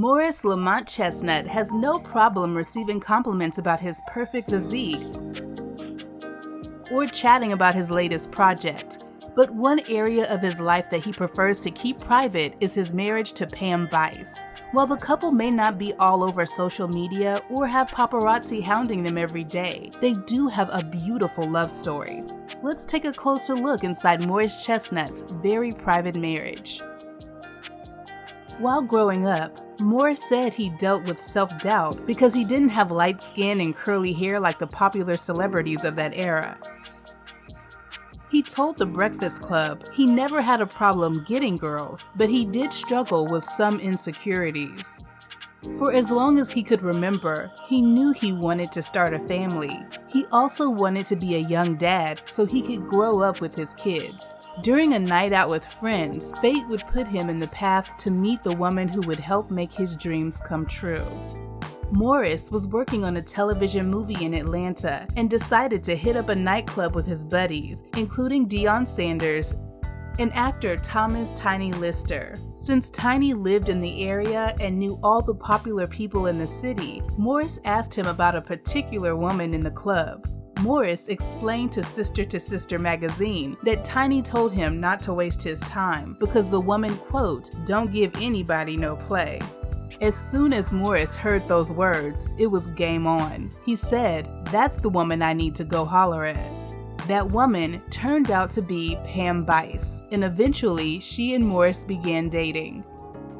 Morris Lamont Chestnut has no problem receiving compliments about his perfect physique or chatting about his latest project. But one area of his life that he prefers to keep private is his marriage to Pam Byse. While the couple may not be all over social media or have paparazzi hounding them every day, they do have a beautiful love story. Let's take a closer look inside Morris Chestnut's very private marriage. While growing up, Morris said he dealt with self-doubt because he didn't have light skin and curly hair like the popular celebrities of that era. He told The Breakfast Club he never had a problem getting girls, but he did struggle with some insecurities. For as long as he could remember, he knew he wanted to start a family. He also wanted to be a young dad so he could grow up with his kids. During a night out with friends, fate would put him in the path to meet the woman who would help make his dreams come true. Morris was working on a television movie in Atlanta and decided to hit up a nightclub with his buddies, including Deion Sanders and actor Thomas Tiny Lister. Since Tiny lived in the area and knew all the popular people in the city, Morris asked him about a particular woman in the club. Morris explained to Sister magazine that Tiny told him not to waste his time because the woman, quote, "don't give anybody no play." As soon as Morris heard those words, it was game on. He said, "That's the woman I need to go holler at." That woman turned out to be Pam Byse, and eventually she and Morris began dating.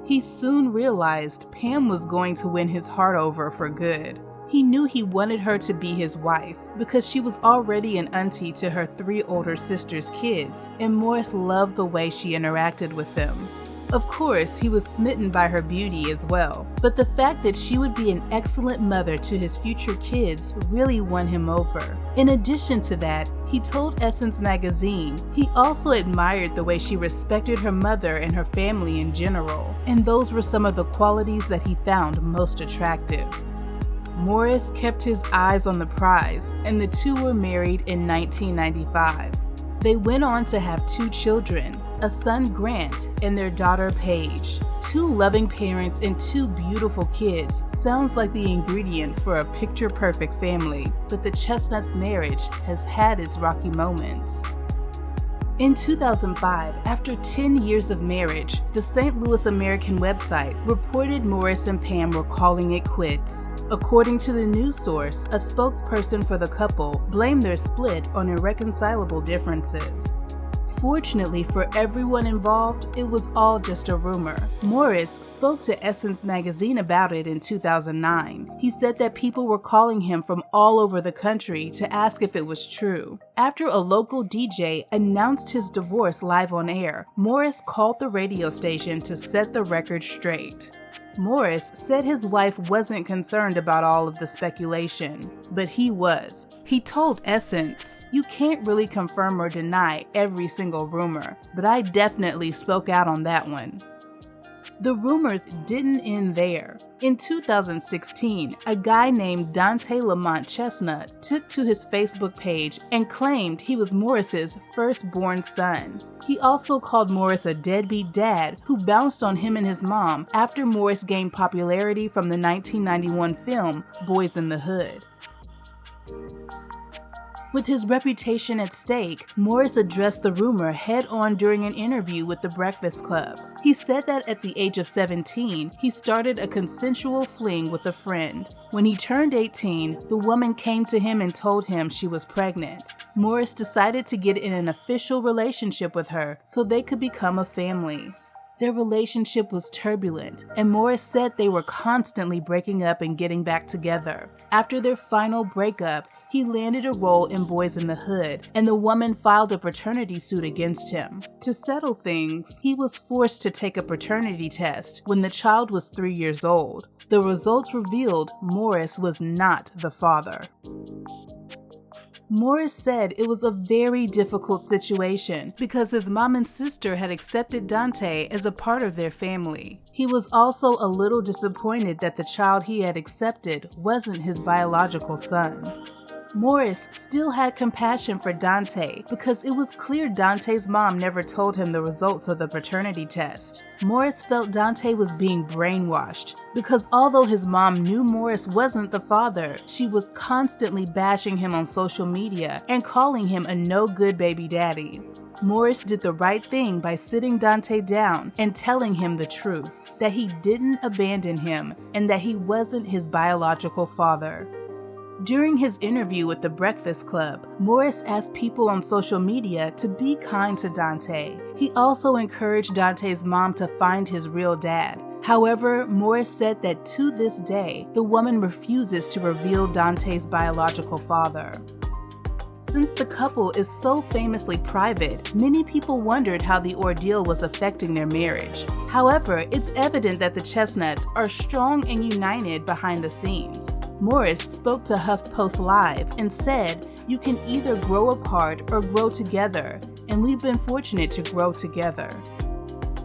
He soon realized Pam was going to win his heart over for good. He knew he wanted her to be his wife because she was already an auntie to her 3 older sisters' kids, and Morris loved the way she interacted with them. Of course, he was smitten by her beauty as well, but the fact that she would be an excellent mother to his future kids really won him over. In addition to that, he told Essence magazine he also admired the way she respected her mother and her family in general, and those were some of the qualities that he found most attractive. Morris kept his eyes on the prize, and the two were married in 1995. They went on to have 2 children, a son Grant and their daughter Paige. 2 loving parents and 2 beautiful kids sounds like the ingredients for a picture-perfect family, but the Chestnuts' marriage has had its rocky moments. In 2005, after 10 years of marriage, the St. Louis American website reported Morris and Pam were calling it quits. According to the news source, a spokesperson for the couple blamed their split on irreconcilable differences. Fortunately for everyone involved, it was all just a rumor. Morris spoke to Essence magazine about it in 2009. He said that people were calling him from all over the country to ask if it was true. After a local DJ announced his divorce live on air, Morris called the radio station to set the record straight. Morris said his wife wasn't concerned about all of the speculation, but he was. He told Essence, "You can't really confirm or deny every single rumor, but I definitely spoke out on that one." The rumors didn't end there. In 2016, a guy named Dante Lamont Chestnut took to his Facebook page and claimed he was Morris's firstborn son. He also called Morris a deadbeat dad who bounced on him and his mom after Morris gained popularity from the 1991 film Boys in the Hood. With his reputation at stake, Morris addressed the rumor head-on during an interview with The Breakfast Club. He said that at the age of 17, he started a consensual fling with a friend. When he turned 18, the woman came to him and told him she was pregnant. Morris decided to get in an official relationship with her so they could become a family. Their relationship was turbulent, and Morris said they were constantly breaking up and getting back together. After their final breakup, he landed a role in Boys in the Hood, and the woman filed a paternity suit against him. To settle things, he was forced to take a paternity test when the child was 3 years old. The results revealed Morris was not the father. Morris said it was a very difficult situation because his mom and sister had accepted Dante as a part of their family. He was also a little disappointed that the child he had accepted wasn't his biological son. Morris still had compassion for Dante because it was clear Dante's mom never told him the results of the paternity test. Morris felt Dante was being brainwashed because although his mom knew Morris wasn't the father, she was constantly bashing him on social media and calling him a no-good baby daddy. Morris did the right thing by sitting Dante down and telling him the truth, that he didn't abandon him and that he wasn't his biological father. During his interview with The Breakfast Club, Morris asked people on social media to be kind to Dante. He also encouraged Dante's mom to find his real dad. However, Morris said that to this day, the woman refuses to reveal Dante's biological father. Since the couple is so famously private, many people wondered how the ordeal was affecting their marriage. However, it's evident that the Chestnuts are strong and united behind the scenes. Morris spoke to HuffPost Live and said, "You can either grow apart or grow together, and we've been fortunate to grow together."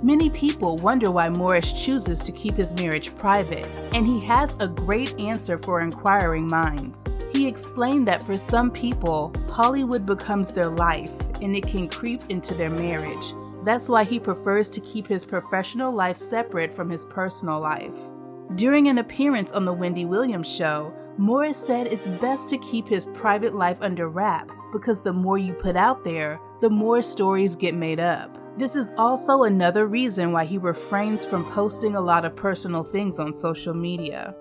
Many people wonder why Morris chooses to keep his marriage private, and he has a great answer for inquiring minds. He explained that for some people, Hollywood becomes their life, and it can creep into their marriage. That's why he prefers to keep his professional life separate from his personal life. During an appearance on The Wendy Williams Show, Morris said it's best to keep his private life under wraps because the more you put out there, the more stories get made up. This is also another reason why he refrains from posting a lot of personal things on social media.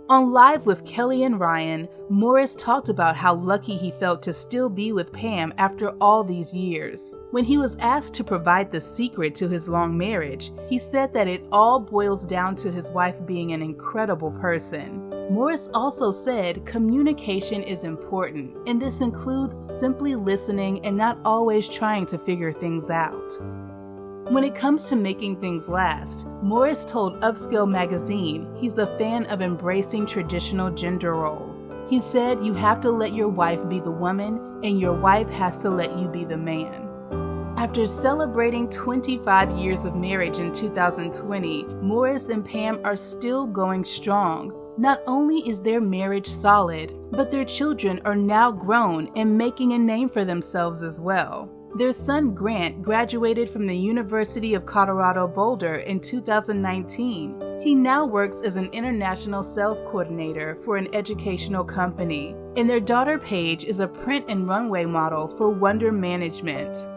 On Live with Kelly and Ryan, Morris talked about how lucky he felt to still be with Pam after all these years. When he was asked to provide the secret to his long marriage, he said that it all boils down to his wife being an incredible person. Morris also said communication is important, and this includes simply listening and not always trying to figure things out. When it comes to making things last, Morris told Upscale magazine he's a fan of embracing traditional gender roles. He said you have to let your wife be the woman and your wife has to let you be the man. After celebrating 25 years of marriage in 2020, Morris and Pam are still going strong. Not only is their marriage solid, but their children are now grown and making a name for themselves as well. Their son Grant graduated from the University of Colorado Boulder in 2019. He now works as an international sales coordinator for an educational company. And their daughter Paige is a print and runway model for Wonder Management.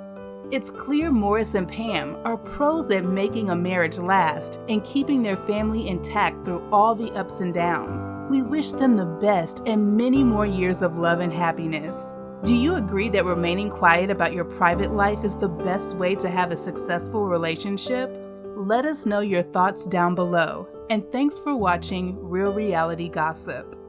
It's clear Morris and Pam are pros at making a marriage last and keeping their family intact through all the ups and downs. We wish them the best and many more years of love and happiness. Do you agree that remaining quiet about your private life is the best way to have a successful relationship? Let us know your thoughts down below. And thanks for watching Real Reality Gossip.